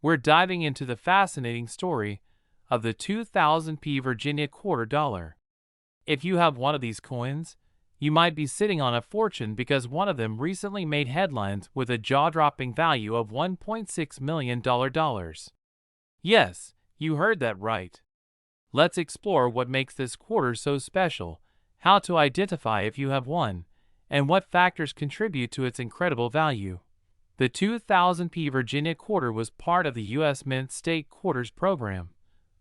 we're diving into the fascinating story of the 2000p Virginia quarter dollar. If you have one of these coins, you might be sitting on a fortune because one of them recently made headlines with a jaw-dropping value of $1.6 million. Yes, you heard that right. Let's explore what makes this quarter so special, how to identify if you have one, and what factors contribute to its incredible value. The 2000p Virginia quarter was part of the U.S. Mint State Quarters program,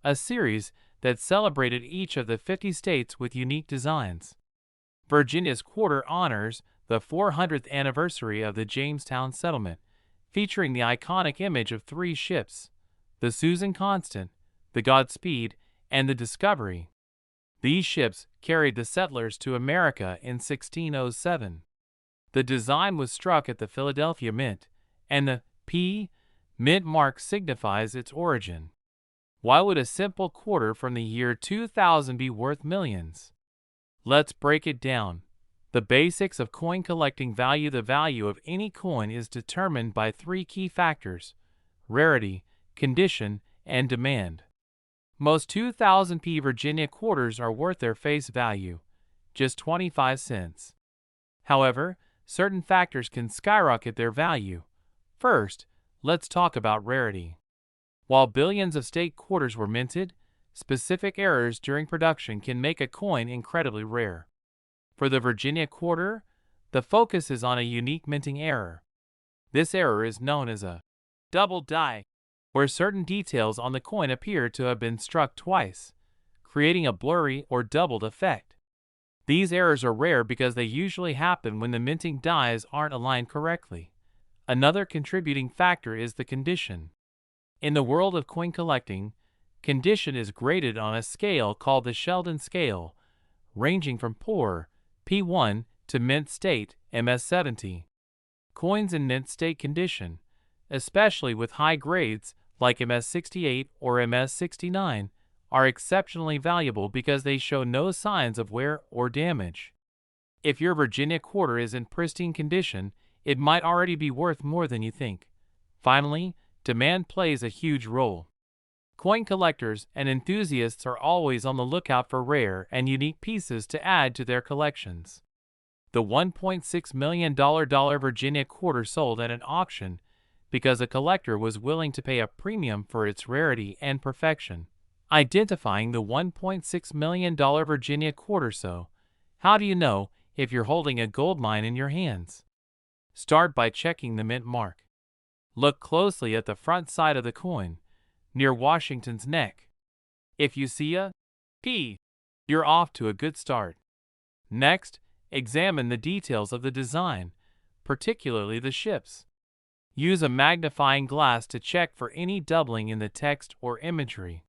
a series that celebrated each of the 50 states with unique designs. Virginia's quarter honors the 400th anniversary of the Jamestown settlement, featuring the iconic image of three ships, the Susan Constant, the Godspeed, and the Discovery. These ships carried the settlers to America in 1607. The design was struck at the Philadelphia Mint, and the P. Mint mark signifies its origin. Why would a simple quarter from the year 2000 be worth millions? Let's break it down. The basics of coin collecting value. The value of any coin is determined by three key factors: rarity, condition, and demand. Most 2000p Virginia quarters are worth their face value, just 25 cents. However, certain factors can skyrocket their value. First, let's talk about rarity. While billions of state quarters were minted, specific errors during production can make a coin incredibly rare. For the Virginia quarter, the focus is on a unique minting error. This error is known as a double die, where certain details on the coin appear to have been struck twice, creating a blurry or doubled effect. These errors are rare because they usually happen when the minting dies aren't aligned correctly. Another contributing factor is the condition. In the world of coin collecting, condition is graded on a scale called the Sheldon scale, ranging from poor, P1, to mint state, MS70. Coins in mint state condition, especially with high grades like MS68 or MS69, are exceptionally valuable because they show no signs of wear or damage. If your Virginia quarter is in pristine condition, it might already be worth more than you think. Finally, demand plays a huge role. Coin collectors and enthusiasts are always on the lookout for rare and unique pieces to add to their collections. The $1.6 million Virginia quarter sold at an auction because a collector was willing to pay a premium for its rarity and perfection. Identifying the $1.6 million Virginia quarter. So, how do you know if you're holding a gold mine in your hands? Start by checking the mint mark. Look closely at the front side of the coin, near Washington's neck. If you see a P, you're off to a good start. Next, examine the details of the design, particularly the ships. Use a magnifying glass to check for any doubling in the text or imagery.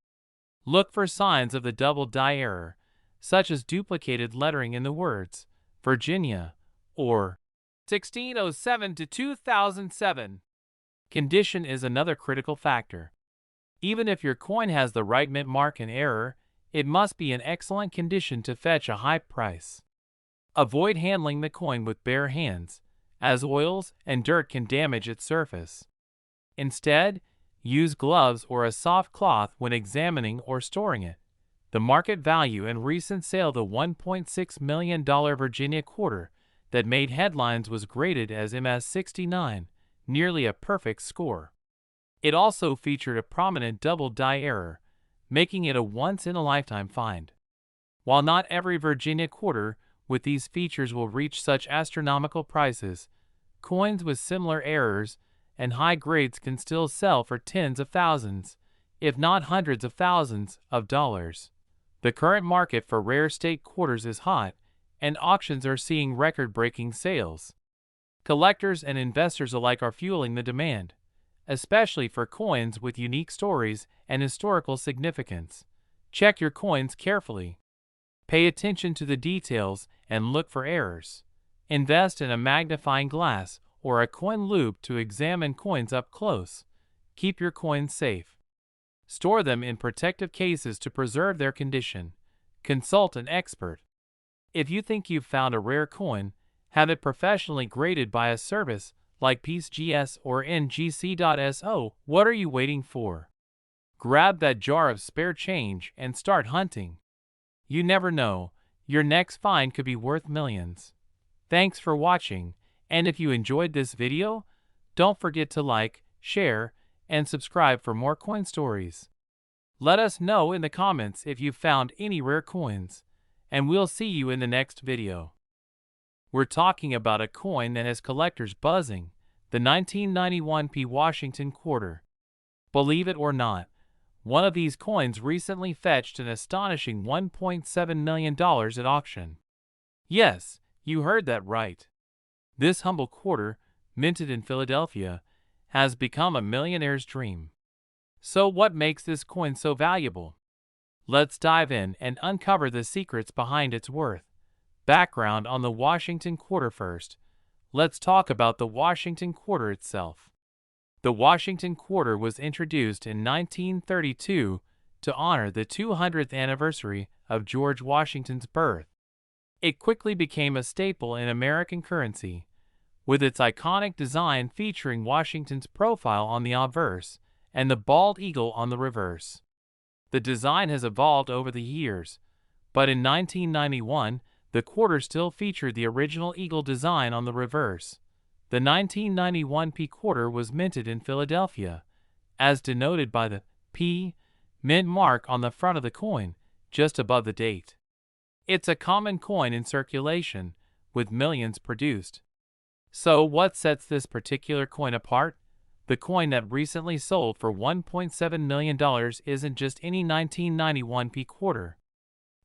Look for signs of the double die error, such as duplicated lettering in the words Virginia or 1607 to 2007. Condition is another critical factor. Even if your coin has the right mint mark and error, it must be in excellent condition to fetch a high price. Avoid handling the coin with bare hands, as oils and dirt can damage its surface. Instead, use gloves or a soft cloth when examining or storing it. The market value and recent sale. The $1.6 million Virginia quarter that made headlines was graded as MS69, nearly a perfect score. It also featured a prominent double die error, making it a once-in-a-lifetime find. While not every Virginia quarter with these features will reach such astronomical prices, coins with similar errors and high grades can still sell for tens of thousands, if not hundreds of thousands, of dollars. The current market for rare state quarters is hot, and auctions are seeing record-breaking sales. Collectors and investors alike are fueling the demand, especially for coins with unique stories and historical significance. Check your coins carefully. Pay attention to the details and look for errors. Invest in a magnifying glass or a coin loupe to examine coins up close. Keep your coins safe. Store them in protective cases to preserve their condition. Consult an expert. If you think you've found a rare coin, have it professionally graded by a service like PeaceGS or NGC.so. What are you waiting for? Grab that jar of spare change and start hunting. You never know, your next find could be worth millions. Thanks for watching, and if you enjoyed this video, don't forget to like, share, and subscribe for more coin stories. Let us know in the comments if you found any rare coins, and we'll see you in the next video. We're talking about a coin that has collectors buzzing, the 1991 P Washington quarter. Believe it or not, one of these coins recently fetched an astonishing $1.7 million at auction. Yes, you heard that right. This humble quarter, minted in Philadelphia, has become a millionaire's dream. So what makes this coin so valuable? Let's dive in and uncover the secrets behind its worth. Background on the Washington quarter first. Let's talk about the Washington quarter itself. The Washington quarter was introduced in 1932 to honor the 200th anniversary of George Washington's birth. It quickly became a staple in American currency, with its iconic design featuring Washington's profile on the obverse and the bald eagle on the reverse. The design has evolved over the years, but in 1991, the quarter still featured the original eagle design on the reverse. The 1991 P quarter was minted in Philadelphia, as denoted by the P mint mark on the front of the coin, just above the date. It's a common coin in circulation, with millions produced. So what sets this particular coin apart? The coin that recently sold for $1.7 million isn't just any 1991 P quarter.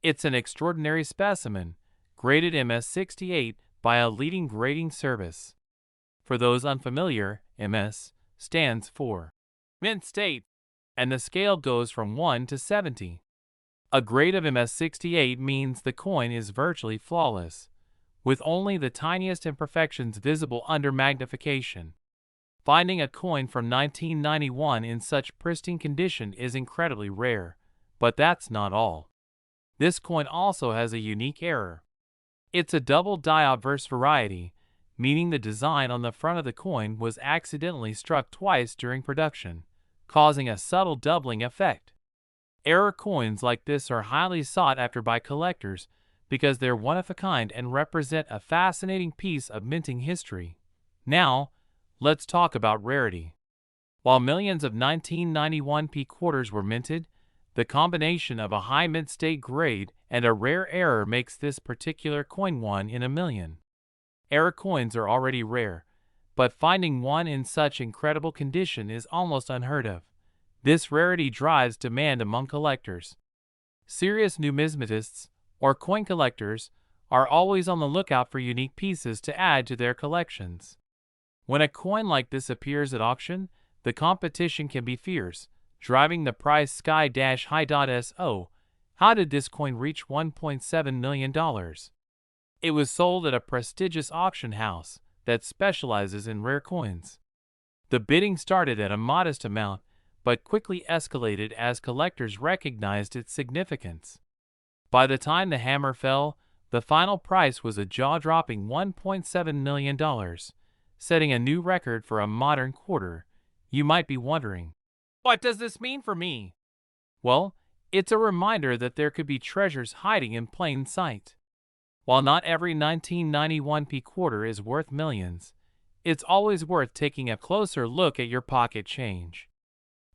It's an extraordinary specimen, graded MS-68 by a leading grading service. For those unfamiliar, MS stands for Mint State, and the scale goes from 1 to 70. A grade of MS-68 means the coin is virtually flawless, with only the tiniest imperfections visible under magnification. Finding a coin from 1991 in such pristine condition is incredibly rare, but that's not all. This coin also has a unique error. It's a double die obverse variety, meaning the design on the front of the coin was accidentally struck twice during production, causing a subtle doubling effect. Error coins like this are highly sought after by collectors because they're one of a kind and represent a fascinating piece of minting history. Now, let's talk about rarity. While millions of 1991 P quarters were minted, the combination of a high mint state grade and a rare error makes this particular coin one in a million. Error coins are already rare, but finding one in such incredible condition is almost unheard of. This rarity drives demand among collectors. Serious numismatists, or coin collectors, are always on the lookout for unique pieces to add to their collections. When a coin like this appears at auction, the competition can be fierce, driving the price sky-high. So, how did this coin reach $1.7 million? It was sold at a prestigious auction house that specializes in rare coins. The bidding started at a modest amount, but quickly escalated as collectors recognized its significance. By the time the hammer fell, the final price was a jaw-dropping $1.7 million, setting a new record for a modern quarter. You might be wondering, what does this mean for me? Well, it's a reminder that there could be treasures hiding in plain sight. While not every 1991 P quarter is worth millions, it's always worth taking a closer look at your pocket change.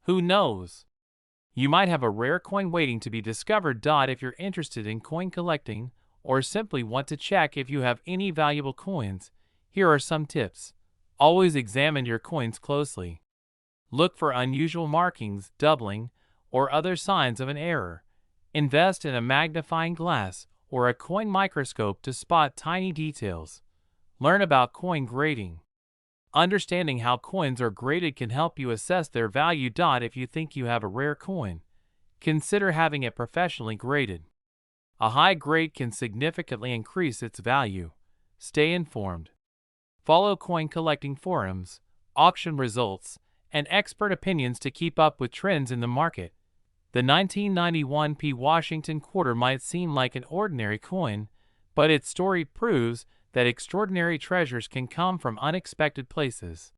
Who knows? You might have a rare coin waiting to be discovered. If you're interested in coin collecting or simply want to check if you have any valuable coins, here are some tips. Always examine your coins closely. Look for unusual markings, doubling, or other signs of an error. Invest in a magnifying glass or a coin microscope to spot tiny details. Learn about coin grading. Understanding how coins are graded can help you assess their value. If you think you have a rare coin, consider having it professionally graded. A high grade can significantly increase its value. Stay informed. Follow coin collecting forums, auction results, and expert opinions to keep up with trends in the market. The 1991 P Washington quarter might seem like an ordinary coin, but its story proves that extraordinary treasures can come from unexpected places.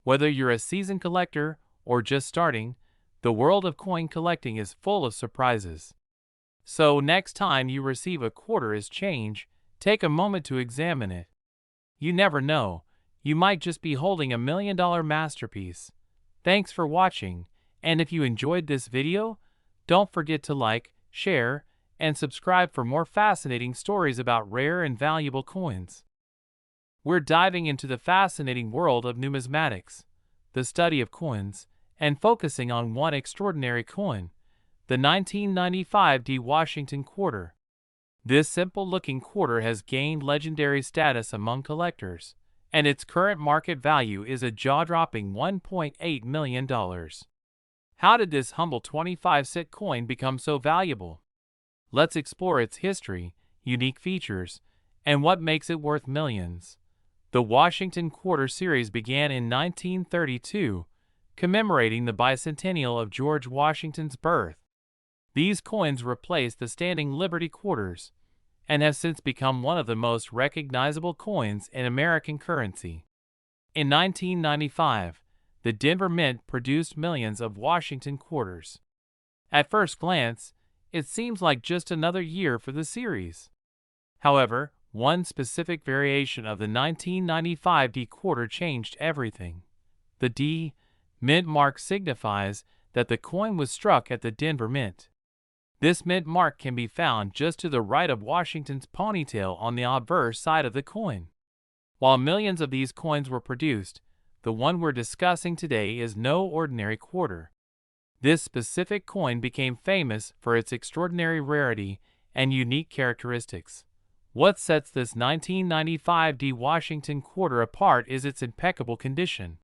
Whether you're a seasoned collector or just starting, the world of coin collecting is full of surprises. So next time you receive a quarter as change, take a moment to examine it. You never know, you might just be holding a $1 million masterpiece. Thanks for watching, and if you enjoyed this video, don't forget to like, share, and subscribe for more fascinating stories about rare and valuable coins. We're diving into the fascinating world of numismatics, the study of coins, and focusing on one extraordinary coin, the 1995 D. Washington quarter. This simple-looking quarter has gained legendary status among collectors, and its current market value is a jaw-dropping $1.8 million. How did this humble 25-cent coin become so valuable? Let's explore its history, unique features, and what makes it worth millions. The Washington Quarter series began in 1932, commemorating the bicentennial of George Washington's birth. These coins replaced the standing Liberty quarters and have since become one of the most recognizable coins in American currency. In 1995, the Denver Mint produced millions of Washington quarters. At first glance, it seems like just another year for the series. However, one specific variation of the 1995 D quarter changed everything. The D Mint mark signifies that the coin was struck at the Denver Mint. This mint mark can be found just to the right of Washington's ponytail on the obverse side of the coin. While millions of these coins were produced, the one we're discussing today is no ordinary quarter. This specific coin became famous for its extraordinary rarity and unique characteristics. What sets this 1995 D. Washington quarter apart is its impeccable condition.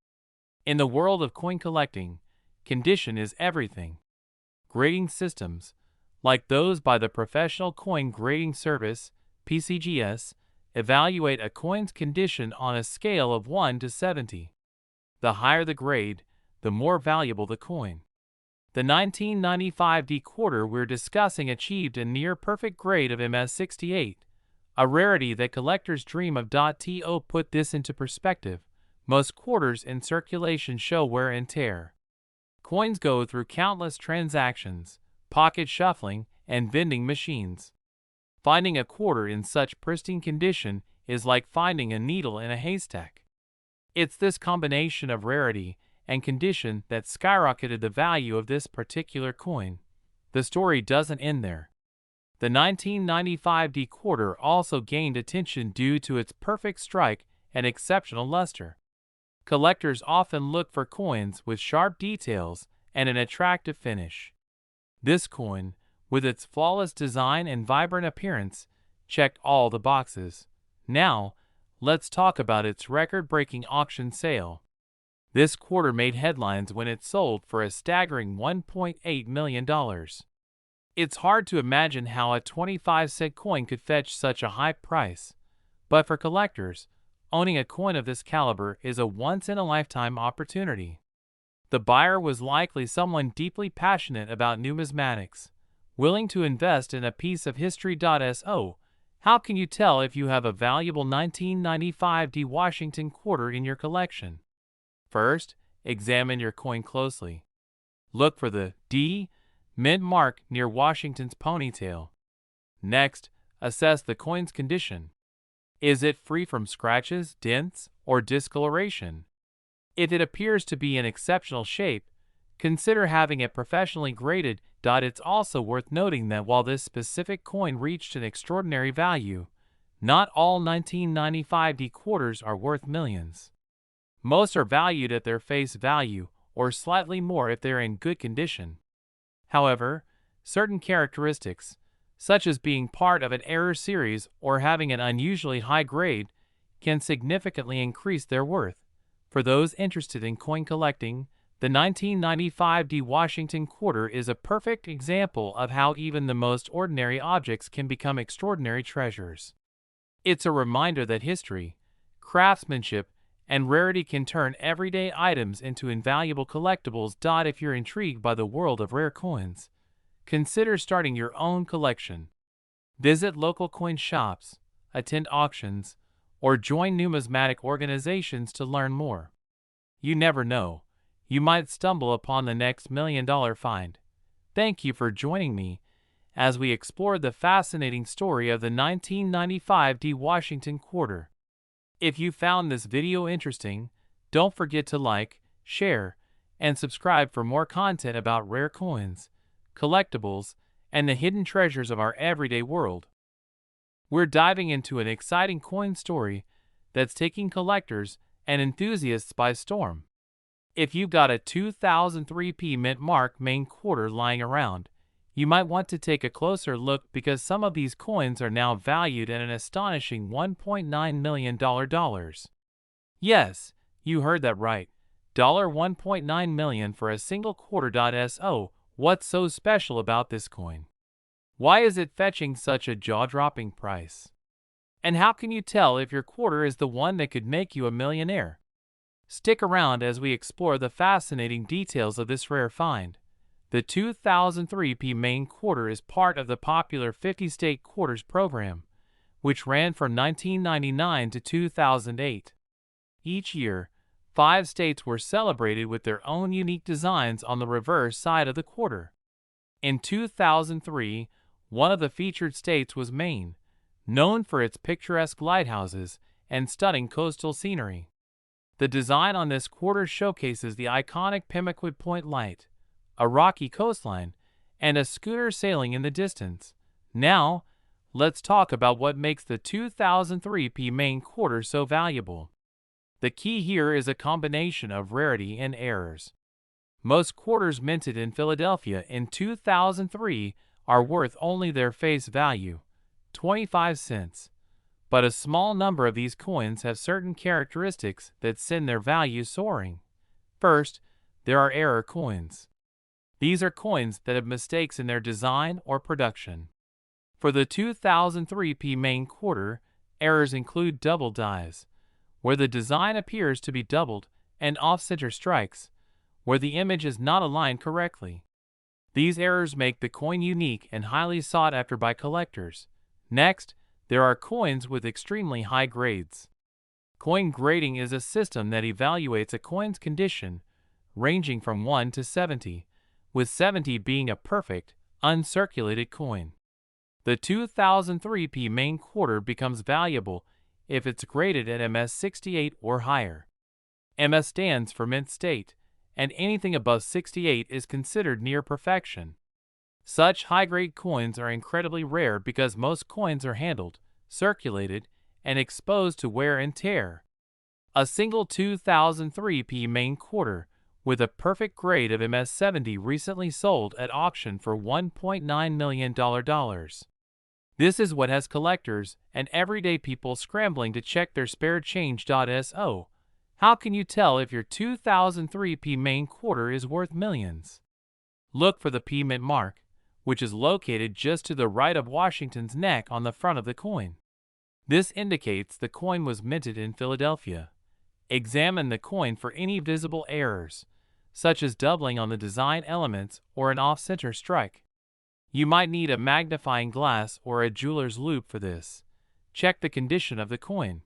In the world of coin collecting, condition is everything. Grading systems, like those by the Professional Coin Grading Service, PCGS, evaluate a coin's condition on a scale of 1 to 70. The higher the grade, the more valuable the coin. The 1995 D quarter we're discussing achieved a near-perfect grade of MS68, a rarity that collectors dream of. To put this into perspective, most quarters in circulation show wear and tear. Coins go through countless transactions, pocket shuffling, and vending machines. Finding a quarter in such pristine condition is like finding a needle in a haystack. It's this combination of rarity and condition that skyrocketed the value of this particular coin. The story doesn't end there. The 1995 D quarter also gained attention due to its perfect strike and exceptional luster. Collectors often look for coins with sharp details and an attractive finish. This coin, with its flawless design and vibrant appearance, checked all the boxes. Now, let's talk about its record-breaking auction sale. This quarter made headlines when it sold for a staggering $1.8 million. It's hard to imagine how a 25-cent coin could fetch such a high price, but for collectors, owning a coin of this caliber is a once-in-a-lifetime opportunity. The buyer was likely someone deeply passionate about numismatics, willing to invest in a piece of history. So, how can you tell if you have a valuable 1995 D. Washington quarter in your collection? First, examine your coin closely. Look for the D. Mint mark near Washington's ponytail. Next, assess the coin's condition. Is it free from scratches, dents, or discoloration? If it appears to be in exceptional shape, consider having it professionally graded. It's also worth noting that while this specific coin reached an extraordinary value, not all 1995 D quarters are worth millions. Most are valued at their face value, or slightly more if they're in good condition. However, certain characteristics, such as being part of an error series or having an unusually high grade, can significantly increase their worth. For those interested in coin collecting, the 1995 D. Washington quarter is a perfect example of how even the most ordinary objects can become extraordinary treasures. It's a reminder that history, craftsmanship, and rarity can turn everyday items into invaluable collectibles. If you're intrigued by the world of rare coins, consider starting your own collection. Visit local coin shops, attend auctions, or join numismatic organizations to learn more. You never know. You might stumble upon the next $1,000,000 find. Thank you for joining me as we explore the fascinating story of the 1995 D. Washington quarter. If you found this video interesting, don't forget to like, share, and subscribe for more content about rare coins, collectibles, and the hidden treasures of our everyday world. We're diving into an exciting coin story that's taking collectors and enthusiasts by storm. If you've got a 2003 Mint Mark Maine quarter lying around, you might want to take a closer look because some of these coins are now valued at an astonishing $1.9 million. Yes, you heard that right. $1.9 million for a single quarter. So, what's so special about this coin? Why is it fetching such a jaw-dropping price? And how can you tell if your quarter is the one that could make you a millionaire? Stick around as we explore the fascinating details of this rare find. The 2003 Maine quarter is part of the popular 50-state quarters program, which ran from 1999 to 2008. Each year, 5 states were celebrated with their own unique designs on the reverse side of the quarter. In 2003, one of the featured states was Maine, known for its picturesque lighthouses and stunning coastal scenery. The design on this quarter showcases the iconic Pemaquid Point light, a rocky coastline, and a schooner sailing in the distance. Now, let's talk about what makes the 2003 Maine quarter so valuable. The key here is a combination of rarity and errors. Most quarters minted in Philadelphia in 2003 are worth only their face value, 25 cents. But a small number of these coins have certain characteristics that send their value soaring. First, there are error coins. These are coins that have mistakes in their design or production. For the 2003 Maine quarter, errors include double dies, where the design appears to be doubled, and off-center strikes, where the image is not aligned correctly. These errors make the coin unique and highly sought after by collectors. Next, there are coins with extremely high grades. Coin grading is a system that evaluates a coin's condition, ranging from 1 to 70, with 70 being a perfect, uncirculated coin. The 2003 Maine quarter becomes valuable if it's graded at MS 68 or higher. MS stands for mint state, and anything above 68 is considered near perfection. Such high-grade coins are incredibly rare because most coins are handled, circulated, and exposed to wear and tear. A single 2003 Maine quarter with a perfect grade of MS 70 recently sold at auction for $1.9 million. This is what has collectors and everyday people scrambling to check their spare change. So, how can you tell if your 2003 Maine quarter is worth millions? Look for the Mint mark, which is located just to the right of Washington's neck on the front of the coin. This indicates the coin was minted in Philadelphia. Examine the coin for any visible errors, such as doubling on the design elements or an off-center strike. You might need a magnifying glass or a jeweler's loupe for this. Check the condition of the coin.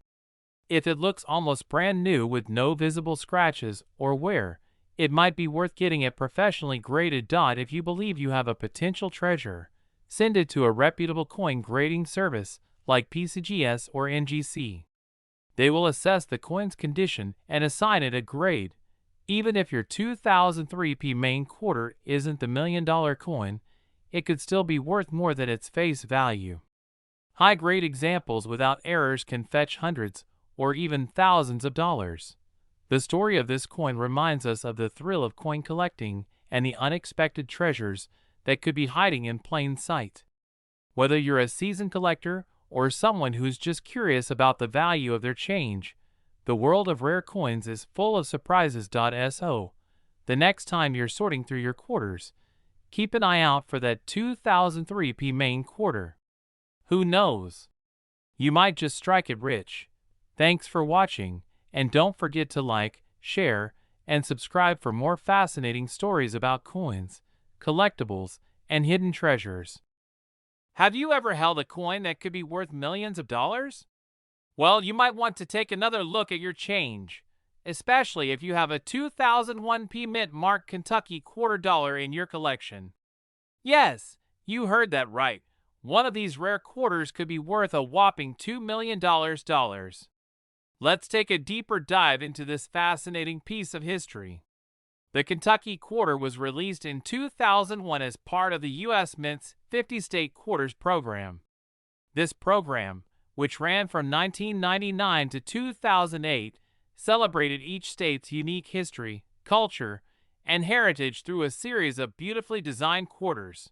If it looks almost brand new with no visible scratches or wear, it might be worth getting it professionally graded. If you believe you have a potential treasure, send it to a reputable coin grading service like PCGS or NGC. They will assess the coin's condition and assign it a grade. Even if your 2003 Maine quarter isn't the million-dollar coin, it could still be worth more than its face value. High-grade examples without errors can fetch hundreds or even thousands of dollars. The story of this coin reminds us of the thrill of coin collecting and the unexpected treasures that could be hiding in plain sight. Whether you're a seasoned collector or someone who's just curious about the value of their change, the world of rare coins is full of surprises. So, the next time you're sorting through your quarters, keep an eye out for that 2003 Maine quarter. Who knows? You might just strike it rich. Thanks for watching, and don't forget to like, share, and subscribe for more fascinating stories about coins, collectibles, and hidden treasures. Have you ever held a coin that could be worth millions of dollars? Well, you might want to take another look at your change, especially if you have a 2001 P Mint Mark Kentucky quarter dollar in your collection. Yes, you heard that right. One of these rare quarters could be worth a whopping $2 million. Let's take a deeper dive into this fascinating piece of history. The Kentucky Quarter was released in 2001 as part of the U.S. Mint's 50-state quarters program. This program, which ran from 1999 to 2008, celebrated each state's unique history, culture, and heritage through a series of beautifully designed quarters.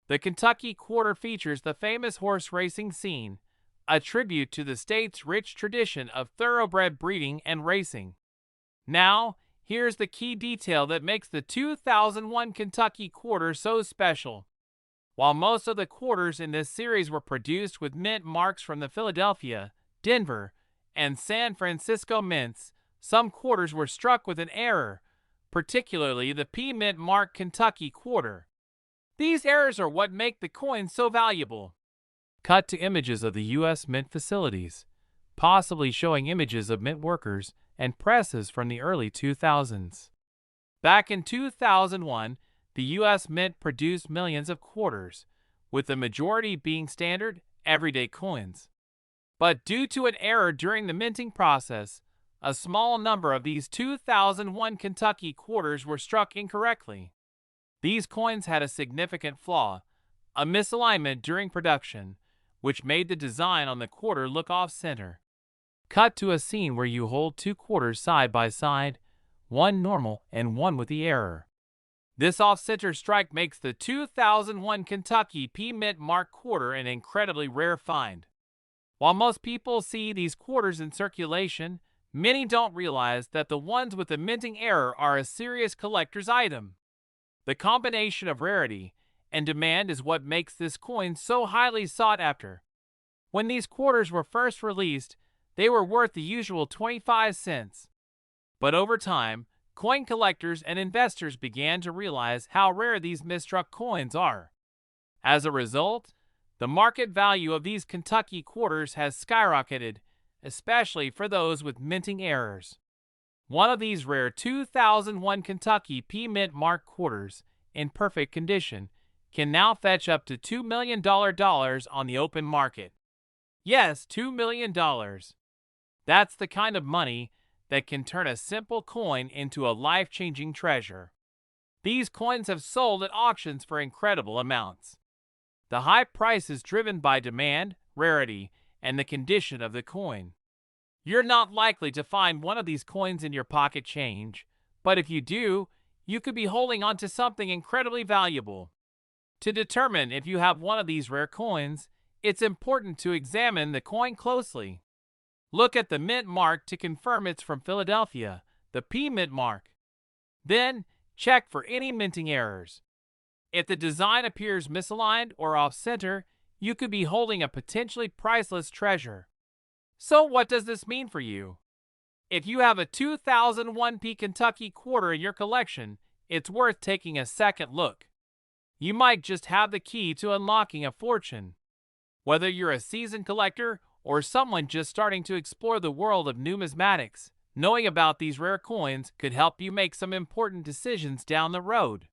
The Kentucky Quarter features the famous horse racing scene, a tribute to the state's rich tradition of thoroughbred breeding and racing. Now, here's the key detail that makes the 2001 Kentucky Quarter so special. While most of the quarters in this series were produced with mint marks from the Philadelphia, Denver, and San Francisco mints, some quarters were struck with an error, particularly the P Mint Mark Kentucky Quarter. These errors are what make the coins so valuable. Cut to images of the U.S. Mint facilities, possibly showing images of mint workers and presses from the early 2000s. Back in 2001, the U.S. Mint produced millions of quarters, with the majority being standard, everyday coins. But due to an error during the minting process, a small number of these 2001 Kentucky quarters were struck incorrectly. These coins had a significant flaw, a misalignment during production, which made the design on the quarter look off-center. Cut to a scene where you hold two quarters side by side, one normal and one with the error. This off-center strike makes the 2001 Kentucky P Mint Mark quarter an incredibly rare find. While most people see these quarters in circulation, many don't realize that the ones with the minting error are a serious collector's item. The combination of rarity and demand is what makes this coin so highly sought after. When these quarters were first released, they were worth the usual 25 cents. But over time, coin collectors and investors began to realize how rare these misstruck coins are. As a result, the market value of these Kentucky quarters has skyrocketed, especially for those with minting errors. One of these rare 2001 Kentucky P Mint Mark quarters, in perfect condition, can now fetch up to $2 million on the open market. Yes, $2 million. That's the kind of money that can turn a simple coin into a life-changing treasure. These coins have sold at auctions for incredible amounts. The high price is driven by demand, rarity, and the condition of the coin. You're not likely to find one of these coins in your pocket change, but if you do, you could be holding on to something incredibly valuable. To determine if you have one of these rare coins, it's important to examine the coin closely. Look at the mint mark to confirm it's from Philadelphia, the P Mint mark. Then, check for any minting errors. If the design appears misaligned or off-center, you could be holding a potentially priceless treasure. So what does this mean for you? If you have a 2001 P Kentucky quarter in your collection, it's worth taking a second look. You might just have the key to unlocking a fortune. Whether you're a seasoned collector or someone just starting to explore the world of numismatics, knowing about these rare coins could help you make some important decisions down the road.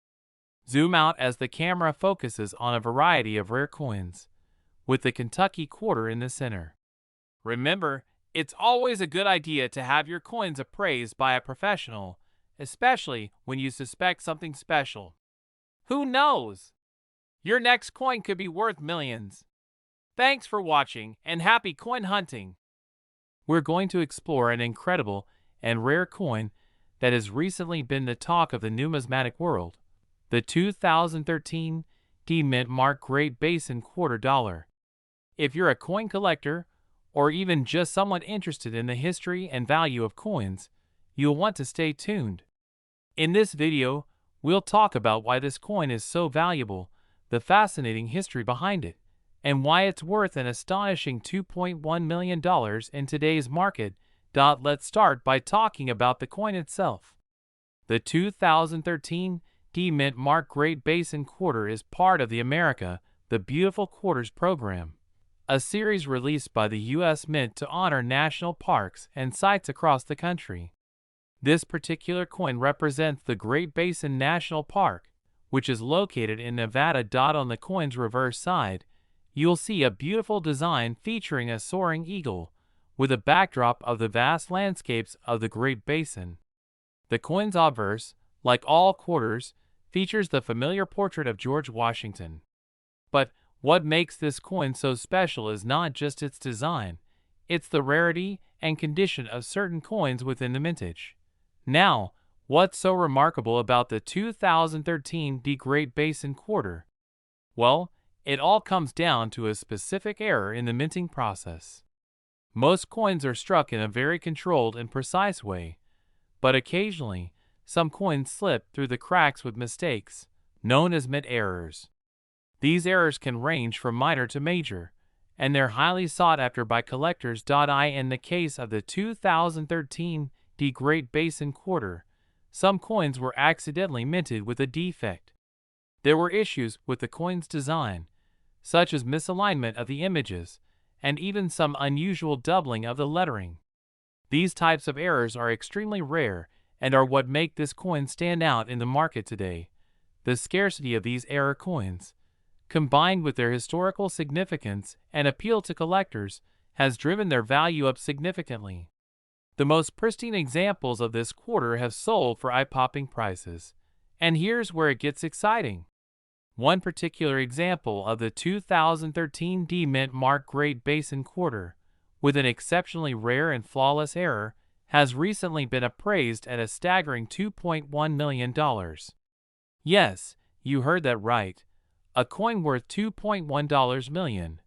Zoom out as the camera focuses on a variety of rare coins, with the Kentucky quarter in the center. Remember, it's always a good idea to have your coins appraised by a professional, especially when you suspect something special. Who knows? Your next coin could be worth millions. Thanks for watching and happy coin hunting! We're going to explore an incredible and rare coin that has recently been the talk of the numismatic world, the 2013 P Mint Mark Great Basin quarter dollar. If you're a coin collector, or even just someone interested in the history and value of coins, you'll want to stay tuned. In this video, we'll talk about why this coin is so valuable, the fascinating history behind it, and why it's worth an astonishing $2.1 million in today's market. Let's start by talking about the coin itself. The 2013 P Mint Mark Great Basin quarter is part of the America the Beautiful Quarters program, a series released by the U.S. Mint to honor national parks and sites across the country. This particular coin represents the Great Basin National Park, which is located in Nevada. On the coin's reverse side, you'll see a beautiful design featuring a soaring eagle, with a backdrop of the vast landscapes of the Great Basin. The coin's obverse, like all quarters, features the familiar portrait of George Washington. But what makes this coin so special is not just its design, it's the rarity and condition of certain coins within the mintage. Now, what's so remarkable about the 2013 Great Basin quarter? Well, it all comes down to a specific error in the minting process. Most coins are struck in a very controlled and precise way, but occasionally, some coins slip through the cracks with mistakes, known as mint errors. These errors can range from minor to major, and they're highly sought after by collectors. In the case of the 2013 Great Basin quarter, some coins were accidentally minted with a defect. There were issues with the coin's design, such as misalignment of the images, and even some unusual doubling of the lettering. These types of errors are extremely rare and are what make this coin stand out in the market today. The scarcity of these error coins, combined with their historical significance and appeal to collectors, has driven their value up significantly. The most pristine examples of this quarter have sold for eye-popping prices, and here's where it gets exciting. One particular example of the 2013 Mint Mark Great Basin quarter, with an exceptionally rare and flawless error, has recently been appraised at a staggering $2.1 million. Yes, you heard that right. A coin worth $2.1 million.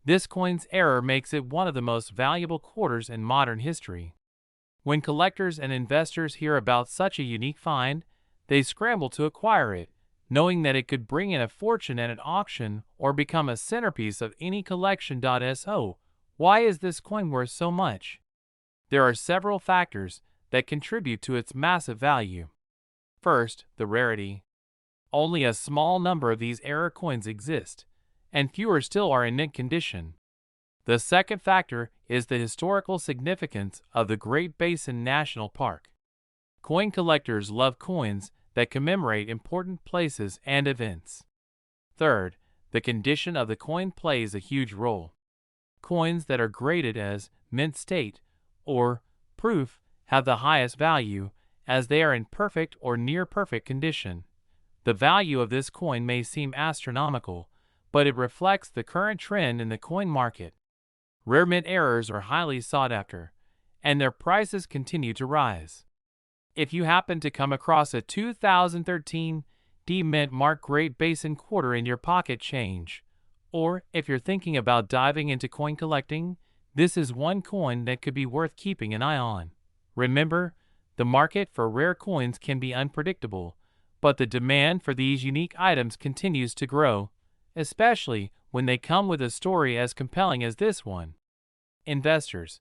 This coin's error makes it one of the most valuable quarters in modern history. When collectors and investors hear about such a unique find, they scramble to acquire it, knowing that it could bring in a fortune at an auction or become a centerpiece of any collection. So, why is this coin worth so much? There are several factors that contribute to its massive value. First, the rarity. Only a small number of these error coins exist, and fewer still are in mint condition. The second factor is the historical significance of the Great Basin National Park. Coin collectors love coins that commemorate important places and events. Third, the condition of the coin plays a huge role. Coins that are graded as mint state or proof have the highest value, as they are in perfect or near perfect condition. The value of this coin may seem astronomical, but it reflects the current trend in the coin market. Rare mint errors are highly sought after, and their prices continue to rise. If you happen to come across a 2013 Mint Mark Great Basin quarter in your pocket change, or if you're thinking about diving into coin collecting, this is one coin that could be worth keeping an eye on. Remember, the market for rare coins can be unpredictable, but the demand for these unique items continues to grow, especially when they come with a story as compelling as this one. Investors,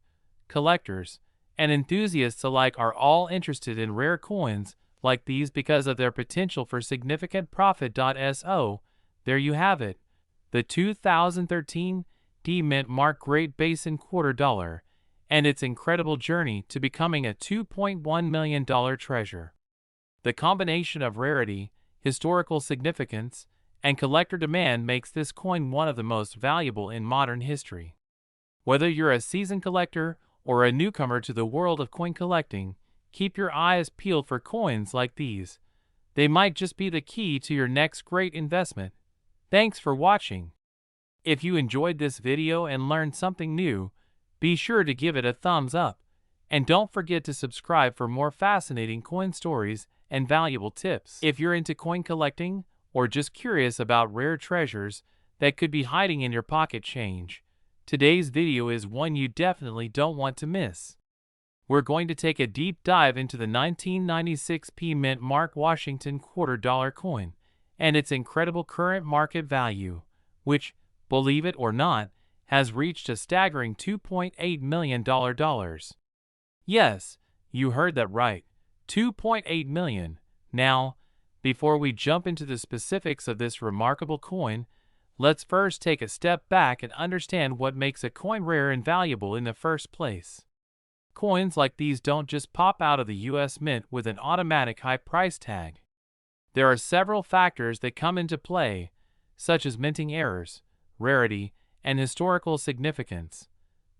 collectors, and enthusiasts alike are all interested in rare coins like these because of their potential for significant profit. So, there you have it, the 2013 Mint Mark Great Basin quarter dollar, and its incredible journey to becoming a $2.1 million treasure. The combination of rarity, historical significance, and collector demand makes this coin one of the most valuable in modern history. Whether you're a seasoned collector or a newcomer to the world of coin collecting, keep your eyes peeled for coins like these. They might just be the key to your next great investment. Thanks for watching. If you enjoyed this video and learned something new, be sure to give it a thumbs up, and don't forget to subscribe for more fascinating coin stories and valuable tips. If you're into coin collecting or just curious about rare treasures that could be hiding in your pocket change, today's video is one you definitely don't want to miss. We're going to take a deep dive into the 1996 Mint Mark Washington quarter dollar coin and its incredible current market value, which, believe it or not, has reached a staggering $2.8 million. Yes, you heard that right, $2.8 million. Now, before we jump into the specifics of this remarkable coin, let's first take a step back and understand what makes a coin rare and valuable in the first place. Coins like these don't just pop out of the US Mint with an automatic high price tag. There are several factors that come into play, such as minting errors, rarity, and historical significance.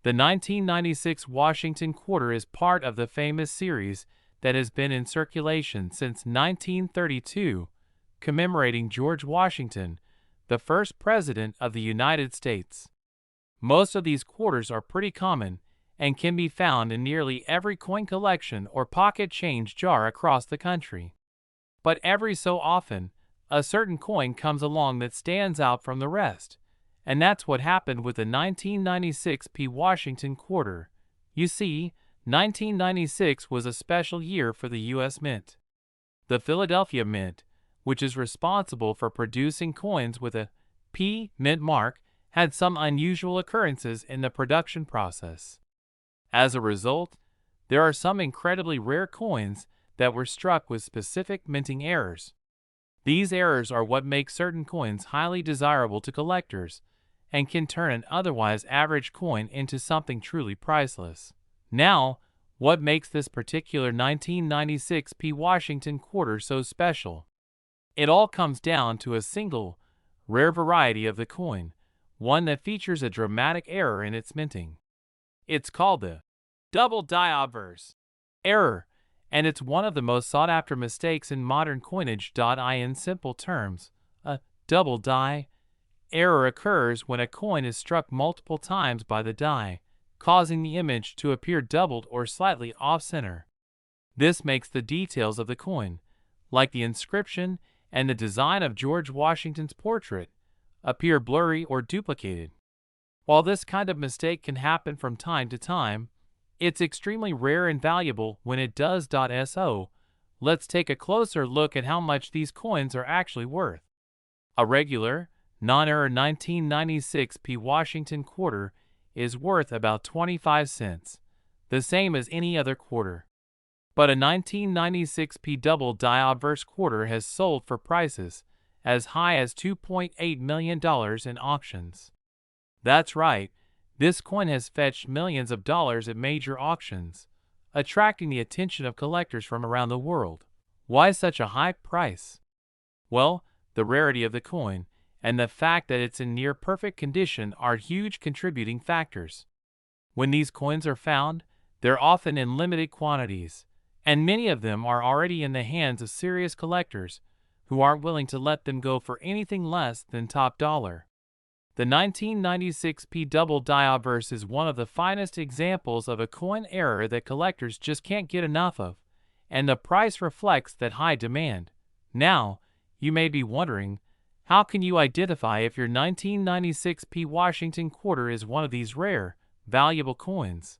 The 1996 Washington quarter is part of the famous series that has been in circulation since 1932, commemorating George Washington, the first president of the United States. Most of these quarters are pretty common and can be found in nearly every coin collection or pocket change jar across the country. But every so often, a certain coin comes along that stands out from the rest, and that's what happened with the 1996 P. Washington quarter. You see, 1996 was a special year for the U.S. Mint. The Philadelphia Mint, which is responsible for producing coins with a P mint mark, had some unusual occurrences in the production process. As a result, there are some incredibly rare coins that were struck with specific minting errors. These errors are what make certain coins highly desirable to collectors and can turn an otherwise average coin into something truly priceless. Now, what makes this particular 1996 P. Washington quarter so special? It all comes down to a single, rare variety of the coin, one that features a dramatic error in its minting. It's called the double die obverse error, and it's one of the most sought-after mistakes in modern coinage. In simple terms, a double die error occurs when a coin is struck multiple times by the die, causing the image to appear doubled or slightly off-center. This makes the details of the coin, like the inscription and the design of George Washington's portrait, appear blurry or duplicated. While this kind of mistake can happen from time to time, it's extremely rare and valuable when it does. So, let's take a closer look at how much these coins are actually worth. A regular, non-error 1996 P. Washington quarter is worth about 25 cents, the same as any other quarter. But a 1996 P. double die obverse quarter has sold for prices as high as $2.8 million in auctions. That's right, this coin has fetched millions of dollars at major auctions, attracting the attention of collectors from around the world. Why such a high price? Well, the rarity of the coin and the fact that it's in near perfect condition are huge contributing factors. When these coins are found, they're often in limited quantities, and many of them are already in the hands of serious collectors who aren't willing to let them go for anything less than top dollar. The 1996 P. double die obverse is one of the finest examples of a coin error that collectors just can't get enough of, and the price reflects that high demand. Now, you may be wondering, how can you identify if your 1996 P. Washington quarter is one of these rare, valuable coins?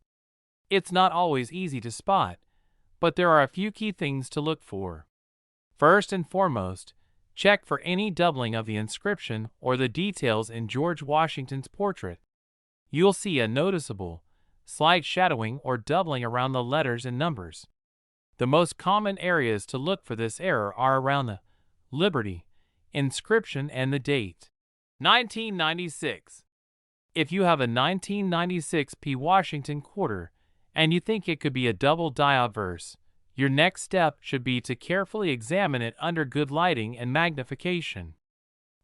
It's not always easy to spot, but there are a few key things to look for. First and foremost, check for any doubling of the inscription or the details in George Washington's portrait. You'll see a noticeable, slight shadowing or doubling around the letters and numbers. The most common areas to look for this error are around the Liberty inscription and the date. 1996. If you have a 1996 P. Washington quarter and you think it could be a double die obverse, your next step should be to carefully examine it under good lighting and magnification.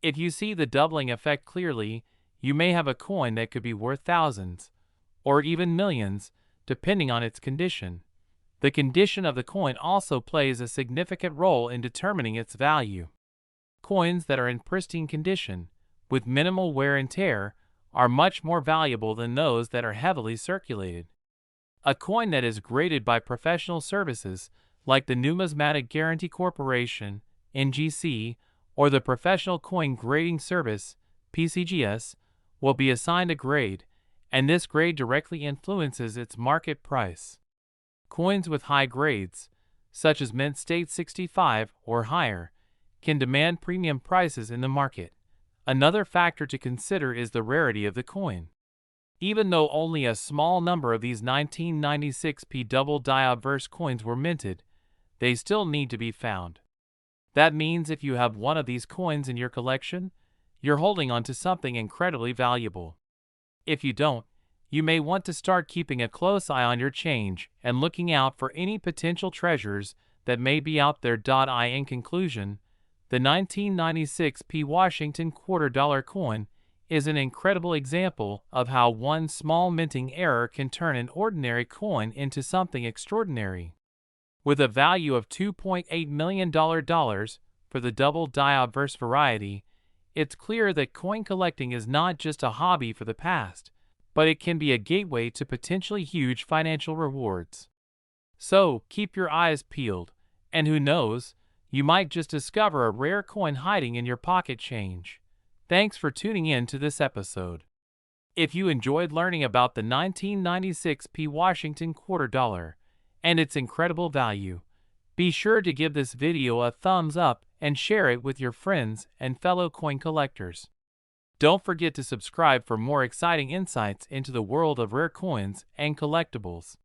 If you see the doubling effect clearly, you may have a coin that could be worth thousands, or even millions, depending on its condition. The condition of the coin also plays a significant role in determining its value. Coins that are in pristine condition, with minimal wear and tear, are much more valuable than those that are heavily circulated. A coin that is graded by professional services like the Numismatic Guarantee Corporation, NGC, or the Professional Coin Grading Service, PCGS, will be assigned a grade, and this grade directly influences its market price. Coins with high grades, such as Mint State 65 or higher, can demand premium prices in the market. Another factor to consider is the rarity of the coin. Even though only a small number of these 1996 P. double die obverse coins were minted, they still need to be found. That means if you have one of these coins in your collection, you're holding on to something incredibly valuable. If you don't, you may want to start keeping a close eye on your change and looking out for any potential treasures that may be out there. In conclusion, the 1996 P. Washington $quarter coin is an incredible example of how one small minting error can turn an ordinary coin into something extraordinary. With a value of $2.8 million for the double die obverse variety, it's clear that coin collecting is not just a hobby for the past, but it can be a gateway to potentially huge financial rewards. So, keep your eyes peeled, and who knows, you might just discover a rare coin hiding in your pocket change. Thanks for tuning in to this episode. If you enjoyed learning about the 1996 P. Washington $quarter and its incredible value, be sure to give this video a thumbs up and share it with your friends and fellow coin collectors. Don't forget to subscribe for more exciting insights into the world of rare coins and collectibles.